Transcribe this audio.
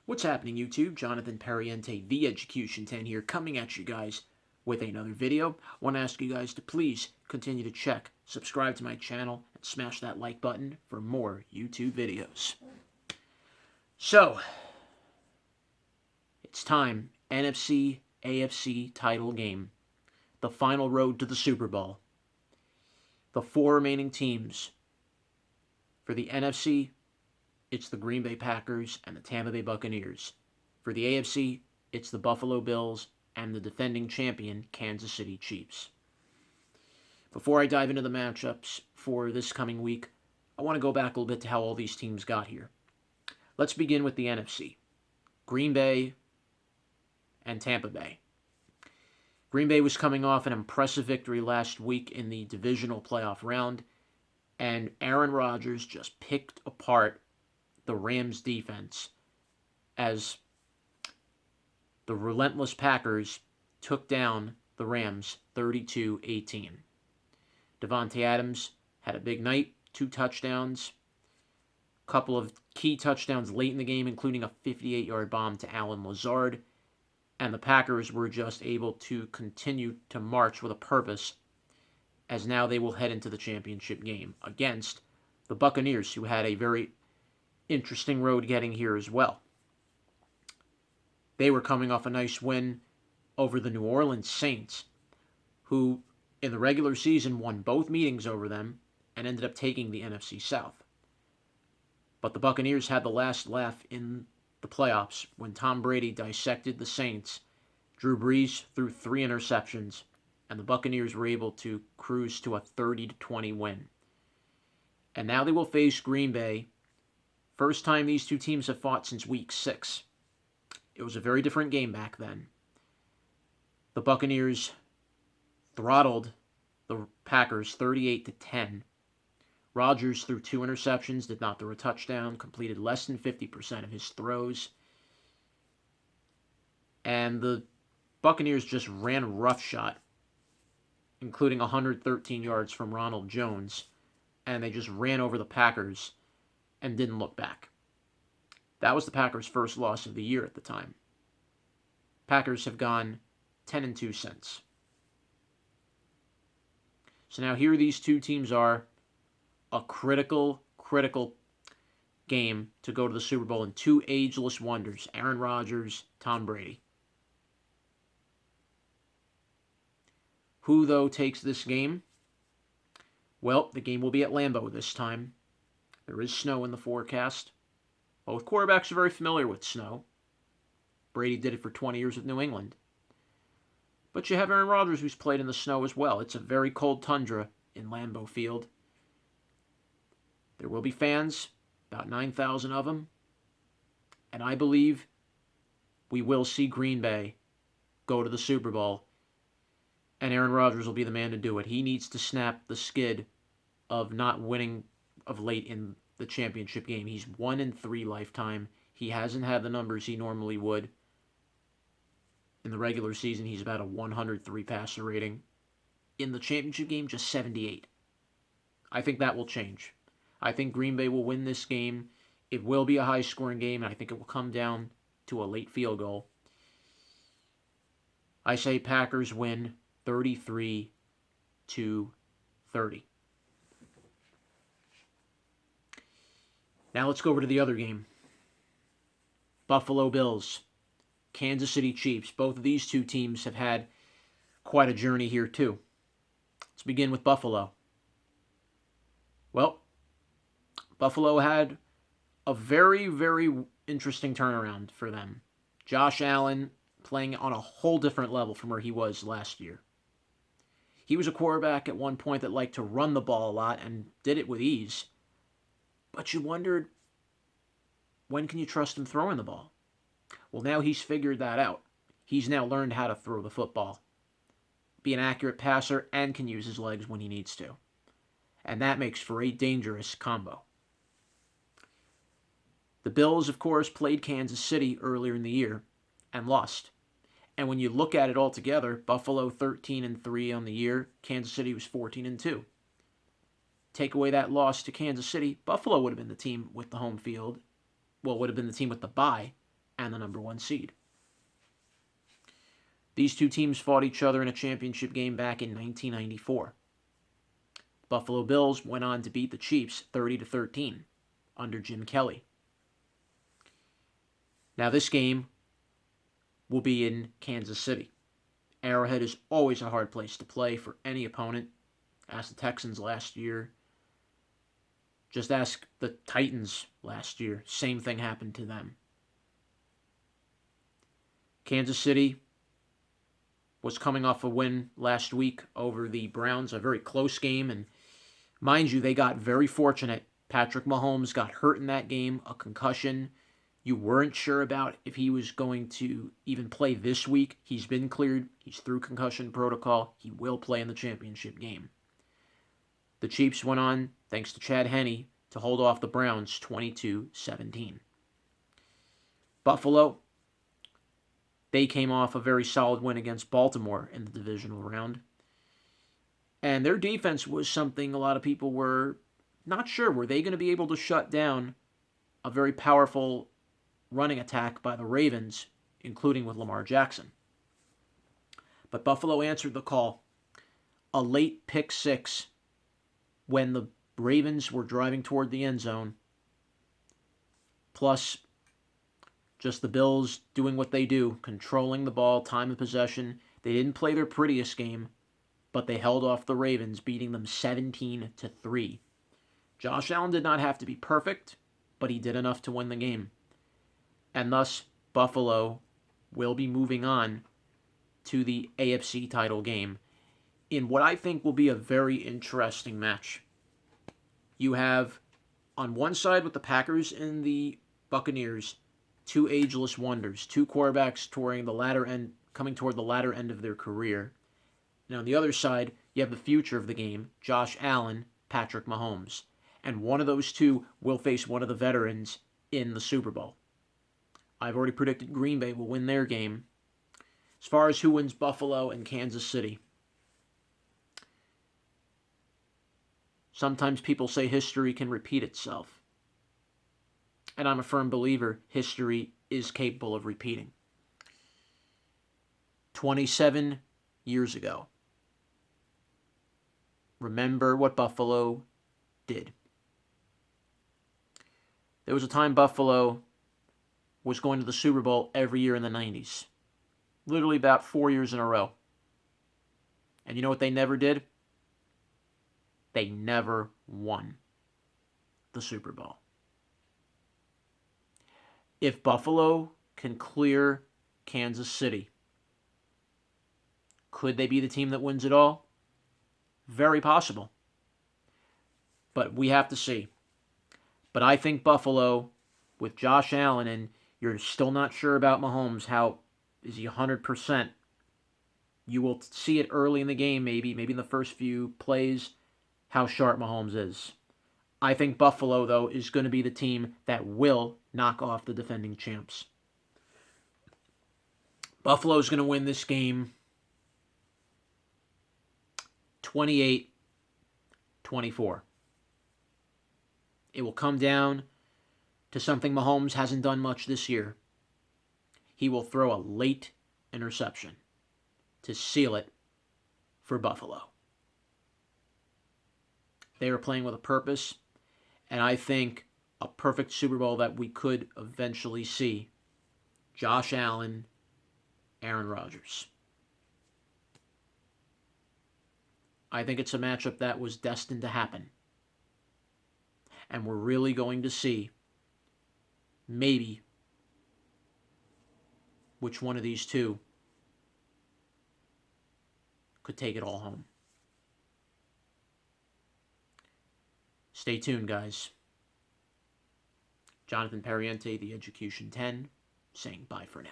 What's happening, YouTube? Jonathan Perriente, the Execution 10 here, coming at you guys with another video. I want to ask you guys to please continue to check, subscribe to my channel, and smash that like button for more YouTube videos. So, it's time. NFC, AFC title game. The final road to the Super Bowl. The four remaining teams. For the NFC, it's the Green Bay Packers and the Tampa Bay Buccaneers. For the AFC, it's the Buffalo Bills and the defending champion Kansas City Chiefs. Before I dive into the matchups for this coming week, I want to go back a little bit to how all these teams got here. Let's begin with the NFC. Green Bay and Tampa Bay. Green Bay was coming off an impressive victory last week in the Divisional playoff round, and Aaron Rodgers just picked apart the Rams' defense as the relentless Packers took down the Rams 32-18. Davante Adams had a big night, 2 touchdowns, a couple of key touchdowns late in the game, including a 58-yard bomb to Allen Lazard, and the Packers were just able to continue to march with a purpose, as now they will head into the championship game against the Buccaneers, who had a very interesting road getting here as well. They were coming off a nice win over the New Orleans Saints, who in the regular season won both meetings over them and ended up taking the NFC South. But the Buccaneers had the last laugh in the playoffs when Tom Brady dissected the Saints. Drew Brees threw 3 interceptions, and the Buccaneers were able to cruise to a 30-20 win. And now they will face Green Bay. First time these two teams have fought since week 6. It was a very different game back then. The Buccaneers throttled the Packers 38-10. Rodgers threw 2 interceptions, did not throw a touchdown, completed less than 50% of his throws. And the Buccaneers just ran roughshod, including 113 yards from Ronald Jones, and they just ran over the Packers and didn't look back. That was the Packers' first loss of the year at the time. Packers have gone 10-2 since. So now here these two teams are, a critical game to go to the Super Bowl, and 2 ageless wonders, Aaron Rodgers, Tom Brady. Who, though, takes this game? Well, the game will be at Lambeau this time. There is snow in the forecast. Both quarterbacks are very familiar with snow. Brady did it for 20 years with New England. But you have Aaron Rodgers, who's played in the snow as well. It's a very cold tundra in Lambeau Field. There will be fans, about 9,000 of them. And I believe we will see Green Bay go to the Super Bowl. And Aaron Rodgers will be the man to do it. He needs to snap the skid of not winning of late in the championship game. He's 1-3 lifetime. He hasn't had the numbers he normally would. In the regular season, he's about a 103 passer rating. In the championship game, just 78. I think that will change. I think Green Bay will win this game. It will be a high-scoring game, and I think it will come down to a late field goal. I say Packers win 33-30. Now let's go over to the other game. Buffalo Bills, Kansas City Chiefs. Both of these two teams have had quite a journey here too. Let's begin with Buffalo. Well, Buffalo had a very interesting turnaround for them. Josh Allen playing on a whole different level from where he was last year. He was a quarterback at one point that liked to run the ball a lot and did it with ease. But you wondered, when can you trust him throwing the ball? Well, now he's figured that out. He's now learned how to throw the football, be an accurate passer, and can use his legs when he needs to. And that makes for a dangerous combo. The Bills, of course, played Kansas City earlier in the year and lost. And when you look at it all together, Buffalo 13-3 on the year, Kansas City was 14-2. Take away that loss to Kansas City, Buffalo would have been the team with the home field. Well, would have been the team with the bye and the number 1 seed. These two teams fought each other in a championship game back in 1994. Buffalo Bills went on to beat the Chiefs 30-13 under Jim Kelly. Now this game will be in Kansas City. Arrowhead is always a hard place to play for any opponent. Ask the Texans last year. Just ask the Titans last year. Same thing happened to them. Kansas City was coming off a win last week over the Browns, a very close game, and mind you, they got very fortunate. Patrick Mahomes got hurt in that game, a concussion. You weren't sure about if he was going to even play this week. He's been cleared. He's through concussion protocol. He will play in the championship game. The Chiefs went on, thanks to Chad Henne, to hold off the Browns 22-17. Buffalo, they came off a very solid win against Baltimore in the divisional round. And their defense was something a lot of people were not sure. Were they going to be able to shut down a very powerful running attack by the Ravens, including with Lamar Jackson? But Buffalo answered the call. A late pick six when the Ravens were driving toward the end zone, plus just the Bills doing what they do, controlling the ball, time of possession. They didn't play their prettiest game, but they held off the Ravens, beating them 17-3. Josh Allen did not have to be perfect, but he did enough to win the game. And thus, Buffalo will be moving on to the AFC title game in what I think will be a very interesting match. You have, on one side with the Packers and the Buccaneers, two ageless wonders, two quarterbacks coming toward the latter end of their career. Now on the other side, you have the future of the game, Josh Allen, Patrick Mahomes. And one of those two will face one of the veterans in the Super Bowl. I've already predicted Green Bay will win their game. As far as who wins Buffalo and Kansas City, sometimes people say history can repeat itself. And I'm a firm believer history is capable of repeating. 27 years ago, remember what Buffalo did. There was a time Buffalo was going to the Super Bowl every year in the 90s. Literally about 4 years in a row. And you know what they never did? They never won the Super Bowl. If Buffalo can clear Kansas City, could they be the team that wins it all? Very possible. But we have to see. But I think Buffalo, with Josh Allen, and you're still not sure about Mahomes, how is he 100%? You will see it early in the game, maybe in the first few plays, how sharp Mahomes is. I think Buffalo, though, is going to be the team that will knock off the defending champs. Buffalo is going to win this game 28-24. It will come down to something Mahomes hasn't done much this year. He will throw a late interception to seal it for Buffalo. They are playing with a purpose, and I think a perfect Super Bowl that we could eventually see. Josh Allen, Aaron Rodgers. I think it's a matchup that was destined to happen. And we're really going to see maybe which one of these two could take it all home. Stay tuned, guys. Jonathan Perriente, The Education 10, saying bye for now.